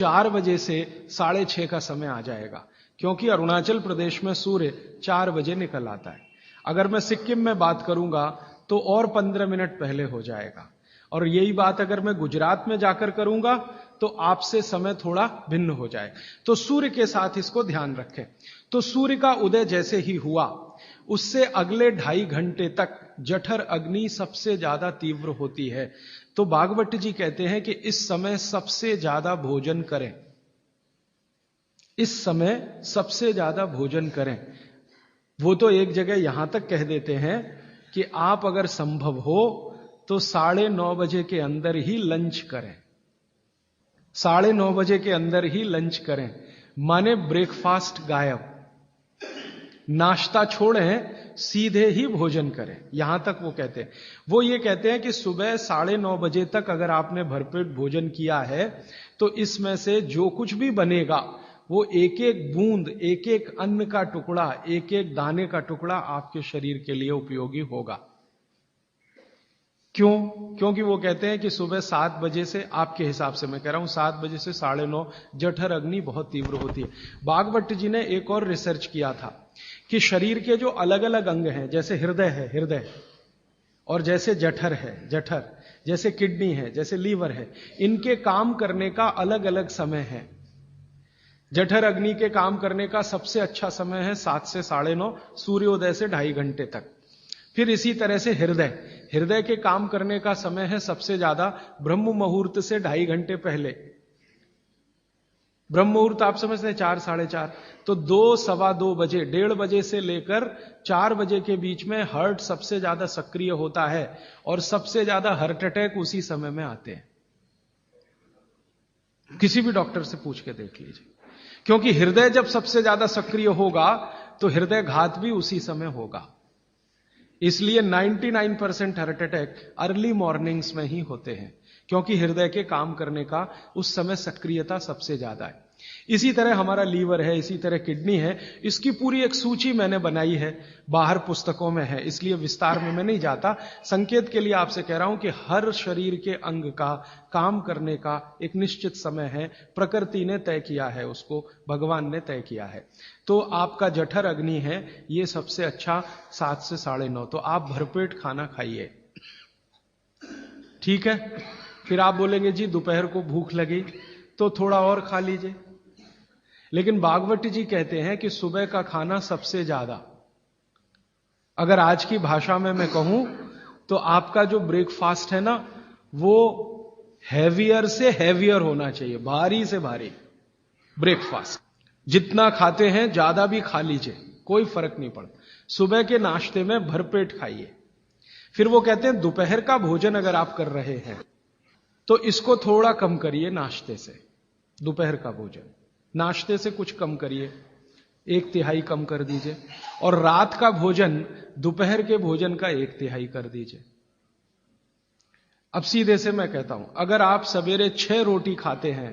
4 बजे से 6:30 का समय आ जाएगा, क्योंकि अरुणाचल प्रदेश में सूर्य 4 बजे निकल आता है। अगर मैं सिक्किम में बात करूंगा तो और 15 मिनट पहले हो जाएगा, और यही बात अगर मैं गुजरात में जाकर करूंगा तो आपसे समय थोड़ा भिन्न हो जाए। तो सूर्य के साथ इसको ध्यान रखें। तो सूर्य का उदय जैसे ही हुआ, उससे अगले 2.5 घंटे तक जठर अग्नि सबसे ज्यादा तीव्र होती है। तो भागवत जी कहते हैं कि इस समय सबसे ज्यादा भोजन करें, इस समय सबसे ज्यादा भोजन करें। वो तो एक जगह यहां तक कह देते हैं कि आप अगर संभव हो तो 9:30 बजे के अंदर ही लंच करें, 9:30 बजे के अंदर ही लंच करें, माने ब्रेकफास्ट गायब, नाश्ता छोड़ें, सीधे ही भोजन करें। यहां तक वो कहते हैं। वो ये कहते हैं कि सुबह 9:30 बजे तक अगर आपने भरपेट भोजन किया है तो इसमें से जो कुछ भी बनेगा वो एक एक बूंद, एक एक अन्न का टुकड़ा, एक एक दाने का टुकड़ा आपके शरीर के लिए उपयोगी होगा। क्यों? क्योंकि वो कहते हैं कि सुबह 7 बजे से, आपके हिसाब से मैं कह रहा हूं, 7 बजे से 9:30 जठर अग्नि बहुत तीव्र होती है। भागवत जी ने एक और रिसर्च किया था कि शरीर के जो अलग अलग अंग हैं, जैसे हृदय है हृदय, और जैसे जठर है जठर, जैसे किडनी है, जैसे लीवर है, इनके काम करने का अलग अलग समय है। जठर अग्नि के काम करने का सबसे अच्छा समय है 7 से 9:30, सूर्योदय से 2.5 घंटे तक। फिर इसी तरह से हृदय, हृदय के काम करने का समय है सबसे ज्यादा ब्रह्म मुहूर्त से 2.5 घंटे पहले। ब्रह्म मुहूर्त आप समझते हैं 4, 4:30, तो 2, सवा 2 बजे, 1:30 बजे से लेकर 4 बजे के बीच में हार्ट सबसे ज्यादा सक्रिय होता है, और सबसे ज्यादा हार्ट अटैक उसी समय में आते हैं। किसी भी डॉक्टर से पूछ के देख लीजिए, क्योंकि हृदय जब सबसे ज्यादा सक्रिय होगा तो हृदय घात भी उसी समय होगा। इसलिए 99% हार्ट अटैक अर्ली मॉर्निंग्स में ही होते हैं, क्योंकि हृदय के काम करने का उस समय सक्रियता सबसे ज्यादा है। इसी तरह हमारा लीवर है, इसी तरह किडनी है। इसकी पूरी एक सूची मैंने बनाई है, बाहर पुस्तकों में है, इसलिए विस्तार में मैं नहीं जाता। संकेत के लिए आपसे कह रहा हूं कि हर शरीर के अंग का काम करने का एक निश्चित समय है, प्रकृति ने तय किया है, उसको भगवान ने तय किया है। तो आपका जठर अग्नि है, ये सबसे अच्छा 7 से 9:30। तो आप भरपेट खाना खाइए, ठीक है। फिर आप बोलेंगे जी दोपहर को भूख लगी तो थोड़ा और खा लीजिए, लेकिन भागवत जी कहते हैं कि सुबह का खाना सबसे ज्यादा, अगर आज की भाषा में मैं कहूं तो आपका जो ब्रेकफास्ट है ना, वो हैवियर से हैवियर होना चाहिए, भारी से भारी ब्रेकफास्ट। जितना खाते हैं ज्यादा भी खा लीजिए, कोई फर्क नहीं पड़ता। सुबह के नाश्ते में भरपेट खाइए। फिर वो कहते हैं दोपहर का भोजन अगर आप कर रहे हैं तो इसको थोड़ा कम करिए, नाश्ते से। दोपहर का भोजन नाश्ते से कुछ कम करिए, 1/3 कम कर दीजिए, और रात का भोजन दोपहर के भोजन का 1/3 कर दीजिए। अब सीधे से मैं कहता हूं, अगर आप सवेरे 6 रोटी खाते हैं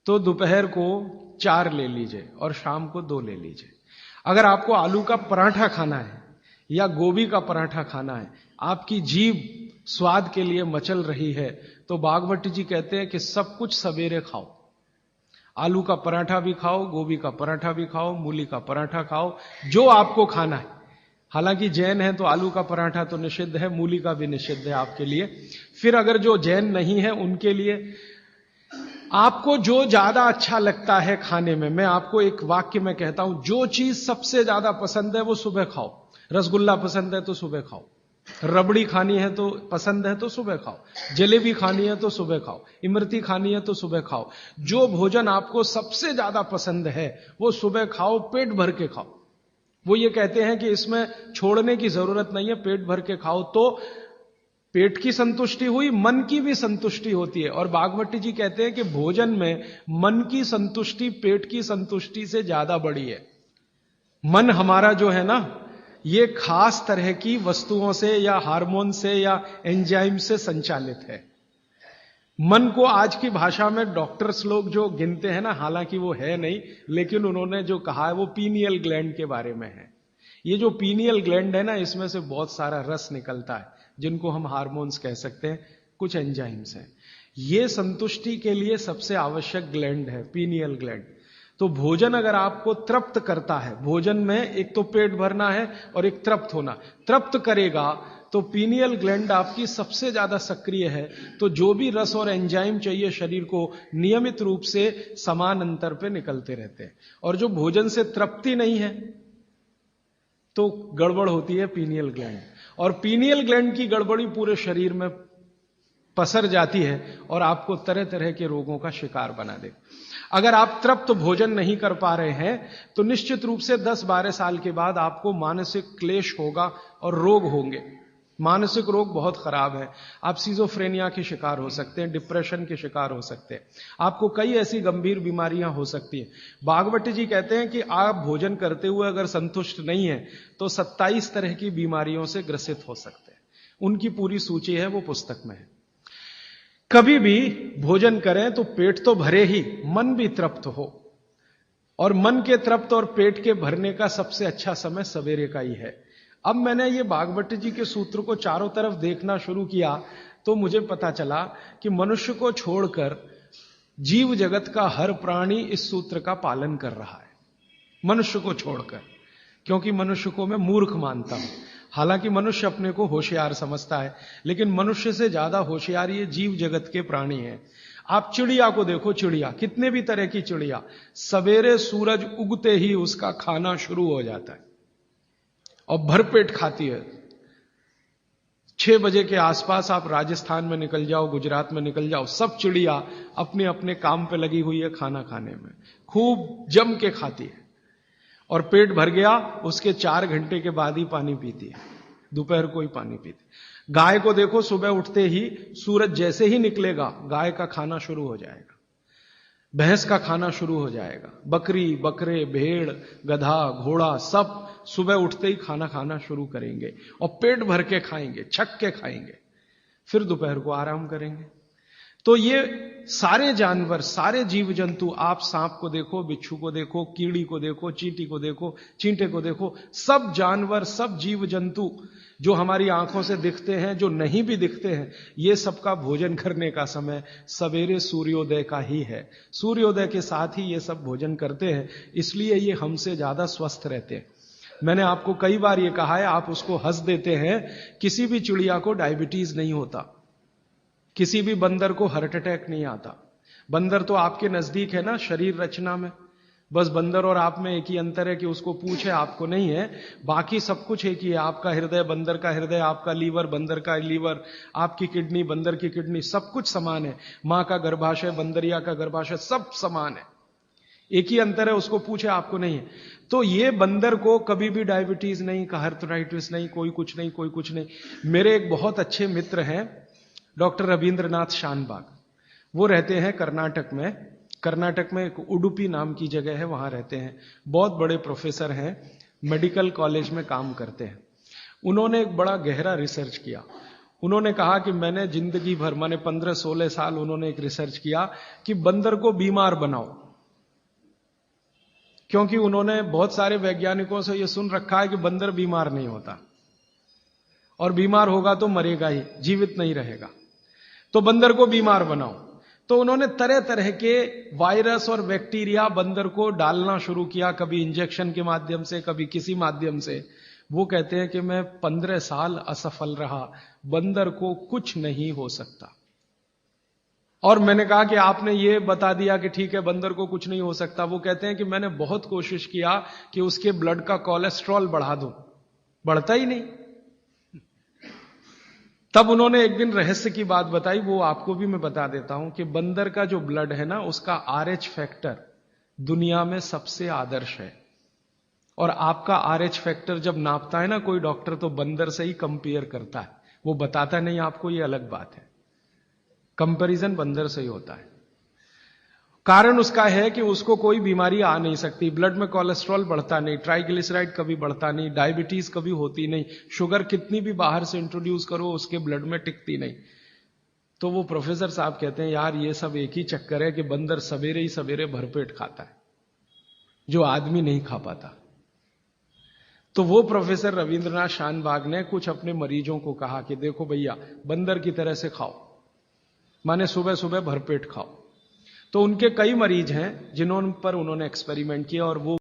तो दोपहर को 4 ले लीजिए और शाम को 2 ले लीजिए। अगर आपको आलू का पराठा खाना है या गोभी का पराठा खाना है, आपकी जीभ स्वाद के लिए मचल रही है, तो भागवत जी कहते हैं कि सब कुछ सवेरे खाओ। आलू का पराठा भी खाओ, गोभी का पराठा भी खाओ, मूली का पराठा खाओ, जो आपको खाना है। हालांकि जैन है तो आलू का पराठा तो निषिद्ध है, मूली का भी निषिद्ध है आपके लिए। फिर अगर जो जैन नहीं है उनके लिए आपको जो ज्यादा अच्छा लगता है खाने में, मैं आपको एक वाक्य में कहता हूं, जो चीज सबसे ज्यादा पसंद है वो सुबह खाओ। रसगुल्ला पसंद है तो सुबह खाओ, रबड़ी खानी है तो पसंद है तो सुबह खाओ, जलेबी खानी है तो सुबह खाओ, इमरती खानी है तो सुबह खाओ। जो भोजन आपको सबसे ज्यादा पसंद है वो सुबह खाओ, पेट भर के खाओ। वो ये कहते हैं कि इसमें छोड़ने की जरूरत नहीं है, पेट भर के खाओ तो पेट की संतुष्टि हुई, मन की भी संतुष्टि होती है। और भागवत जी कहते हैं कि भोजन में मन की संतुष्टि पेट की संतुष्टि से ज्यादा बड़ी है। मन हमारा जो है ना, ये खास तरह की वस्तुओं से या हार्मोन से या एंजाइम से संचालित है। मन को आज की भाषा में डॉक्टर्स लोग जो गिनते हैं ना, हालांकि वो है नहीं, लेकिन उन्होंने जो कहा है वो पीनियल ग्लैंड के बारे में है। ये जो पीनियल ग्लैंड है ना, इसमें से बहुत सारा रस निकलता है, जिनको हम हार्मोन्स कह सकते हैं, कुछ एंजाइम्स हैं। ये संतुष्टि के लिए सबसे आवश्यक ग्लैंड है, पीनियल ग्लैंड। तो भोजन अगर आपको तृप्त करता है, भोजन में एक तो पेट भरना है और एक तृप्त होना, तृप्त करेगा तो पीनियल ग्लैंड आपकी सबसे ज्यादा सक्रिय है। तो जो भी रस और एंजाइम चाहिए शरीर को, नियमित रूप से समान अंतर पे निकलते रहते हैं। और जो भोजन से तृप्ति नहीं है तो गड़बड़ होती है पीनियल ग्लैंड, और पीनियल ग्लैंड की गड़बड़ी पूरे शरीर में पसर जाती है और आपको तरह तरह के रोगों का शिकार बना दे। अगर आप तृप्त भोजन नहीं कर पा रहे हैं तो निश्चित रूप से 10-12 साल के बाद आपको मानसिक क्लेश होगा और रोग होंगे। मानसिक रोग बहुत खराब है। आप सिजोफ्रेनिया के शिकार हो सकते हैं, डिप्रेशन के शिकार हो सकते हैं, आपको कई ऐसी गंभीर बीमारियां हो सकती हैं। भागवत जी कहते हैं कि आप भोजन करते हुए अगर संतुष्ट नहीं है तो 27 तरह की बीमारियों से ग्रसित हो सकते हैं। उनकी पूरी सूची है, वो पुस्तक में है। कभी भी भोजन करें तो पेट तो भरे ही, मन भी तृप्त हो। और मन के तृप्त और पेट के भरने का सबसे अच्छा समय सवेरे का ही है। अब मैंने ये भागवत जी के सूत्र को चारों तरफ देखना शुरू किया तो मुझे पता चला कि मनुष्य को छोड़कर जीव जगत का हर प्राणी इस सूत्र का पालन कर रहा है, मनुष्य को छोड़कर। क्योंकि मनुष्य को मैं मूर्ख मानता हूं, हालांकि मनुष्य अपने को होशियार समझता है, लेकिन मनुष्य से ज्यादा होशियार ये जीव जगत के प्राणी हैं। आप चिड़िया को देखो, चिड़िया, कितने भी तरह की चिड़िया, सवेरे सूरज उगते ही उसका खाना शुरू हो जाता है और भरपेट खाती है। 6 बजे के आसपास आप राजस्थान में निकल जाओ, गुजरात में निकल जाओ, सब चिड़िया अपने अपने काम पे लगी हुई है, खाना खाने में खूब जम के खाती है। और पेट भर गया, उसके 4 घंटे के बाद ही पानी पीती है, दोपहर को ही पानी पीती। गाय को देखो, सुबह उठते ही सूरज जैसे ही निकलेगा गाय का खाना शुरू हो जाएगा, भैंस का खाना शुरू हो जाएगा। बकरी, बकरे, भेड़, गधा, घोड़ा सब सुबह उठते ही खाना खाना शुरू करेंगे और पेट भर के खाएंगे, छक के खाएंगे, फिर दोपहर को आराम करेंगे। तो ये सारे जानवर, सारे जीव जंतु, आप सांप को देखो, बिच्छू को देखो, कीड़ी को देखो, चींटी को देखो, चींटे को देखो, सब जानवर, सब जीव जंतु जो हमारी आंखों से दिखते हैं, जो नहीं भी दिखते हैं, ये सबका भोजन करने का समय सवेरे सूर्योदय का ही है। सूर्योदय के साथ ही ये सब भोजन करते हैं, इसलिए ये हमसे ज्यादा स्वस्थ रहते हैं। मैंने आपको कई बार ये कहा है, आप उसको हंस देते हैं, किसी भी चिड़िया को डायबिटीज नहीं होता, किसी भी बंदर को हार्ट अटैक नहीं आता। बंदर तो आपके नजदीक है ना शरीर रचना में, बस बंदर और आप में एक ही अंतर है कि उसको पूंछ है, आपको नहीं है, बाकी सब कुछ एक ही है। आपका हृदय बंदर का हृदय, आपका लीवर बंदर का लीवर, आपकी किडनी बंदर की किडनी, सब कुछ समान है। मां का गर्भाशय, बंदरिया का गर्भाशय, सब समान है, एक ही अंतर है, उसको पूछे, आपको नहीं है। तो ये बंदर को कभी भी डायबिटीज नहीं, आर्थराइटिस नहीं, कोई कुछ नहीं, कोई कुछ नहीं। मेरे एक बहुत अच्छे मित्र हैं डॉक्टर रविंद्रनाथ शानबाग, वो रहते हैं कर्नाटक में। कर्नाटक में एक उडुपी नाम की जगह है, वहां रहते हैं, बहुत बड़े प्रोफेसर हैं, मेडिकल कॉलेज में काम करते हैं। उन्होंने एक बड़ा गहरा रिसर्च किया। उन्होंने कहा कि मैंने जिंदगी भर, माने 15-16 साल उन्होंने एक रिसर्च किया कि बंदर को बीमार बनाओ, क्योंकि उन्होंने बहुत सारे वैज्ञानिकों से यह सुन रखा है कि बंदर बीमार नहीं होता और बीमार होगा तो मरेगा ही, जीवित नहीं रहेगा, तो बंदर को बीमार बनाओ। तो उन्होंने तरह तरह के वायरस और बैक्टीरिया बंदर को डालना शुरू किया, कभी इंजेक्शन के माध्यम से, कभी किसी माध्यम से। वो कहते हैं कि मैं 15 साल असफल रहा, बंदर को कुछ नहीं हो सकता। और मैंने कहा कि आपने ये बता दिया कि ठीक है बंदर को कुछ नहीं हो सकता। वो कहते हैं कि मैंने बहुत कोशिश किया कि उसके ब्लड का कोलेस्ट्रॉल बढ़ा दूं, बढ़ता ही नहीं। तब उन्होंने एक दिन रहस्य की बात बताई, वो आपको भी मैं बता देता हूं कि बंदर का जो ब्लड है ना, उसका RH फैक्टर दुनिया में सबसे आदर्श है। और आपका RH फैक्टर जब नापता है ना कोई डॉक्टर, तो बंदर से ही कंपेयर करता है, वो बताता नहीं आपको, ये अलग बात है, कंपैरिजन बंदर से ही होता है। कारण उसका है कि उसको कोई बीमारी आ नहीं सकती, ब्लड में कोलेस्ट्रॉल बढ़ता नहीं, ट्राइग्लिसराइड कभी बढ़ता नहीं, डायबिटीज कभी होती नहीं, शुगर कितनी भी बाहर से इंट्रोड्यूस करो उसके ब्लड में टिकती नहीं। तो वो प्रोफेसर साहब कहते हैं यार ये सब एक ही चक्कर है कि बंदर सवेरे ही सवेरे भरपेट खाता है, जो आदमी नहीं खा पाता। तो वो प्रोफेसर रविंद्रनाथ शानबाग ने कुछ अपने मरीजों को कहा कि देखो भैया, बंदर की तरह से खाओ, माने सुबह सुबह भरपेट खाओ। तो उनके कई मरीज हैं जिन्होंने पर उन्होंने एक्सपेरिमेंट किया और वो